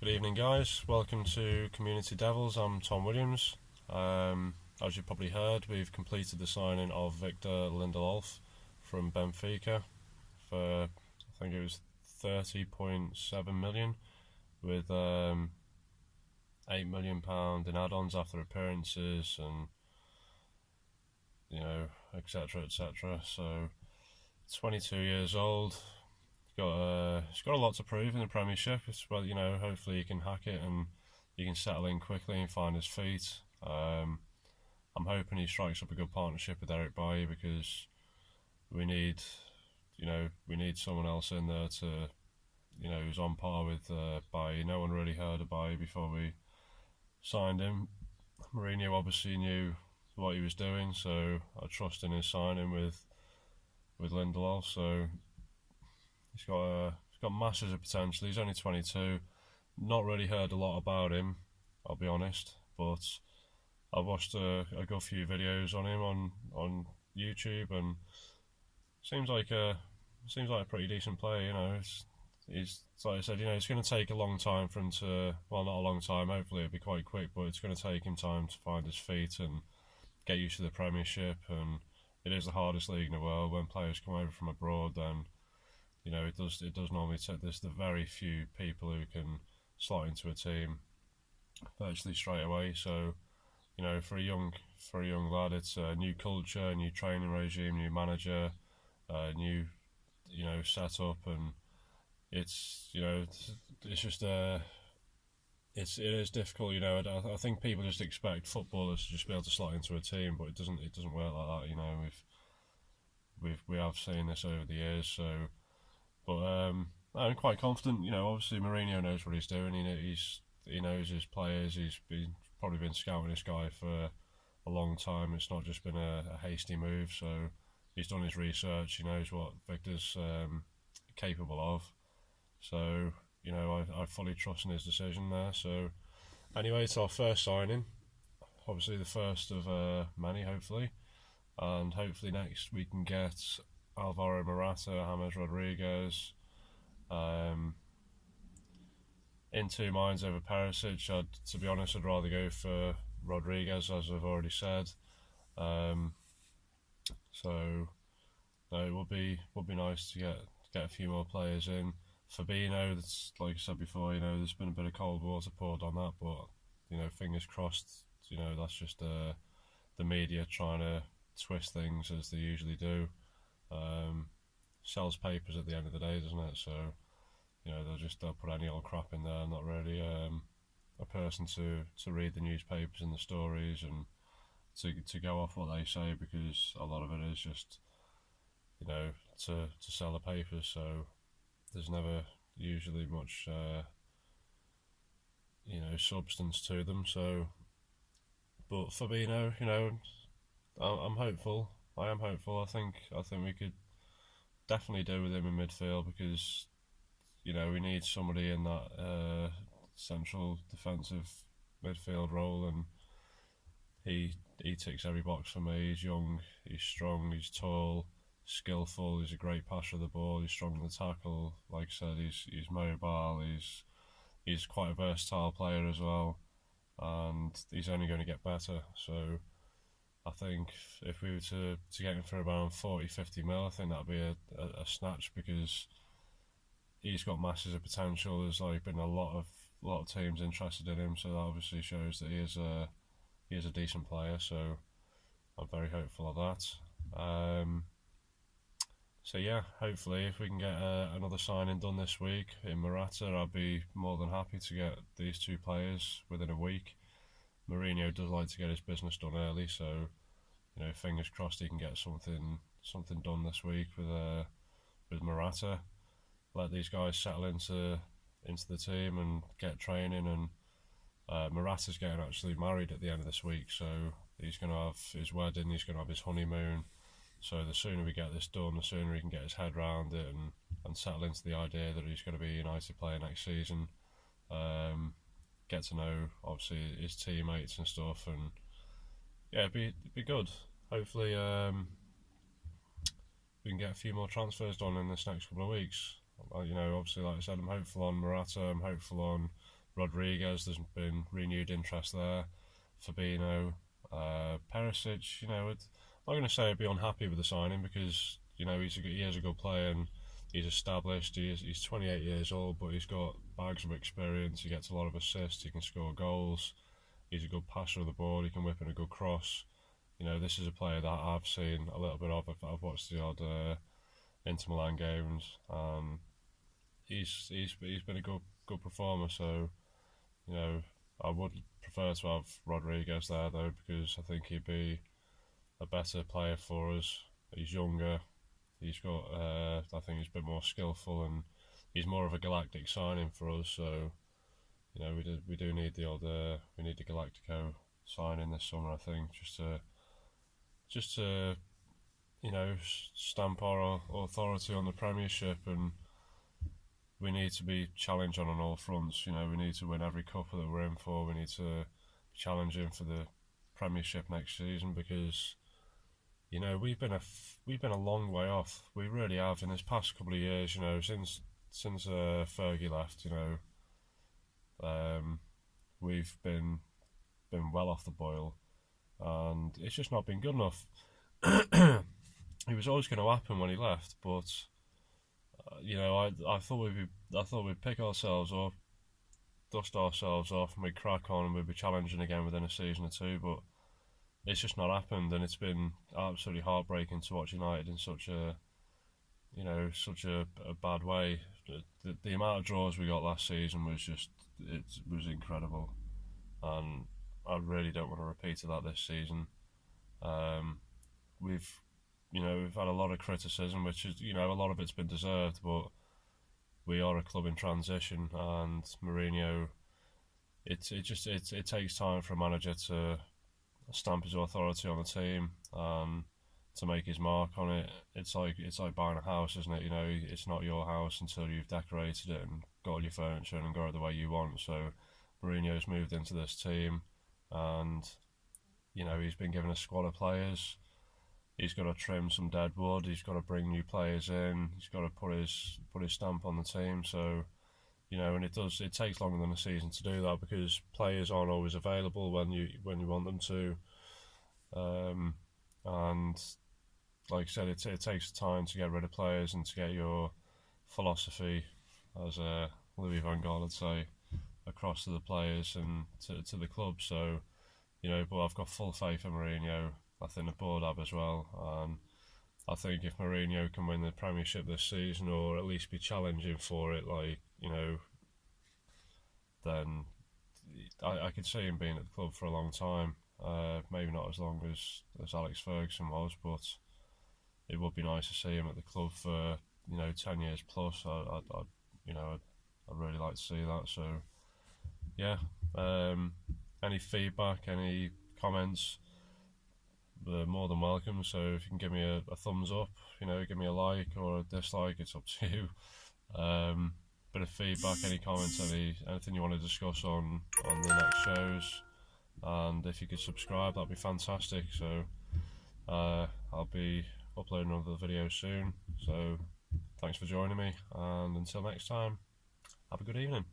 Good evening, guys. Welcome to Community Devils. I'm Tom Williams. As you've probably heard, we've completed the signing of Victor Lindelöf from Benfica for, I think it was 30.7 million, with £8 million in add-ons after appearances and etc. etc. So 22 years old. He's got a lot to prove in the Premiership. Hopefully he can hack it and he can settle in quickly and find his feet. I'm hoping he strikes up a good partnership with Eric Bailly, because we need someone else in there to, who's on par with Bailly. No one really heard of Bailly before we signed him. Mourinho obviously knew what he was doing, so I trust in his signing with Lindelof. So he's got masses of potential. He's only 22. Not really heard a lot about him, I'll be honest, but I've watched a good few videos on him on YouTube, and seems like a pretty decent player. He's like I said, it's going to take a long time for him to, well, not a long time. Hopefully it'll be quite quick, but it's going to take him time to find his feet and get used to the Premiership. And it is the hardest league in the world. When players come over from abroad, then it does normally take the very few people who can slot into a team virtually straight away. So, for a young lad, it's a new culture, new training regime, new manager, new setup, and it is difficult. I think people just expect footballers to just be able to slot into a team, but it doesn't work like that. We have seen this over the years, so. But I'm quite confident. Obviously Mourinho knows what he's doing. He knows his players. He's probably been scouting this guy for a long time. It's not just been a hasty move. So he's done his research. He knows what Victor's capable of. So I fully trust in his decision there. So anyway, it's our first signing. Obviously the first of many, hopefully, and hopefully next we can get Alvaro Morata, James Rodriguez. In two minds over Perisic. To be honest, I'd rather go for Rodriguez, as I've already said. So it would be nice to get a few more players in. Fabinho, that's, like I said before, there's been a bit of cold water poured on that, but fingers crossed. That's just the media trying to twist things as they usually do. Sells papers at the end of the day, doesn't it? So they'll put any old crap in there. I'm not really a person to read the newspapers and the stories and to go off what they say, because a lot of it is just to sell the papers. So there's never usually much substance to them. So, but Fabinho, I'm hopeful. I am hopeful. I think we could definitely do with him in midfield, because we need somebody in that central defensive midfield role, and he ticks every box for me. He's young, he's strong, he's tall, skillful. He's a great passer of the ball. He's strong in the tackle. Like I said, he's mobile. He's quite a versatile player as well, and he's only going to get better. So I think if we were to get him for around 40-50 mil, I think that'd be a snatch, because he's got masses of potential. There's been a lot of teams interested in him, so that obviously shows that he is a decent player. So I'm very hopeful of that. So yeah, hopefully if we can get another signing done this week in Morata, I'd be more than happy to get these two players within a week. Mourinho does like to get his business done early, so fingers crossed he can get something done this week with Morata. Let these guys settle into the team and get training. And Morata's getting actually married at the end of this week, so he's going to have his wedding. He's going to have his honeymoon. So the sooner we get this done, the sooner he can get his head around it and settle into the idea that he's going to be a United player next season. Get to know, obviously, his teammates and stuff, and yeah, it'd be good. Hopefully we can get a few more transfers done in this next couple of weeks. Obviously, like I said, I'm hopeful on Morata, I'm hopeful on Rodriguez, there's been renewed interest there. Fabinho, Perisic, I'm not going to say I'd be unhappy with the signing because he is a good player and he's established. He's 28 years old, but he's got bags of experience. He gets a lot of assists. He can score goals. He's a good passer of the ball. He can whip in a good cross. This is a player that I've seen a little bit of. I've watched the odd Inter Milan games. He's been a good performer. So I would prefer to have Rodriguez there though, because I think he'd be a better player for us. He's younger. He's got I think he's a bit more skillful and he's more of a galactic signing for us. So we do need the odd we need the Galactico signing this summer. I think just to stamp our authority on the Premiership, and we need to be challenging on all fronts. We need to win every cup that we're in for. We need to be challenging for the Premiership next season because we've been a long way off. We really have in this past couple of years. Since Fergie left. We've been well off the boil, and it's just not been good enough. It was always going to happen when he left, but I thought we'd pick ourselves up, dust ourselves off, and we'd crack on, and we'd be challenging again within a season or two. But it's just not happened, and it's been absolutely heartbreaking to watch United in such a bad way. The amount of draws we got last season was incredible, and I really don't want to repeat that this season. We've had a lot of criticism, which is a lot of it's been deserved, but we are a club in transition, and Mourinho, it takes time for a manager to stamp his authority on the team and to make his mark on it. It's like buying a house, isn't it? It's not your house until you've decorated it and got all your furniture and got it the way you want. So Mourinho's moved into this team, and he's been given a squad of players. He's got to trim some dead wood. He's got to bring new players in. He's got to put his stamp on the team. So and it takes longer than a season to do that because players aren't always available when you want them to. And like I said, it takes time to get rid of players and to get your philosophy, as Louis van Gaal would say, across to the players and to the club. So but I've got full faith in Mourinho. I think the board have as well, and I think if Mourinho can win the Premiership this season, or at least be challenging for it, then I could see him being at the club for a long time. Maybe not as long as Alex Ferguson was, but it would be nice to see him at the club for 10 years plus. I'd really like to see that. So yeah, any feedback, any comments, they're more than welcome. So if you can give me a thumbs up, give me a like or a dislike, it's up to you. Bit of feedback, any comments, anything you want to discuss on the next shows, and if you could subscribe, that'd be fantastic. So I'll be uploading another video soon. So thanks for joining me, and until next time, have a good evening.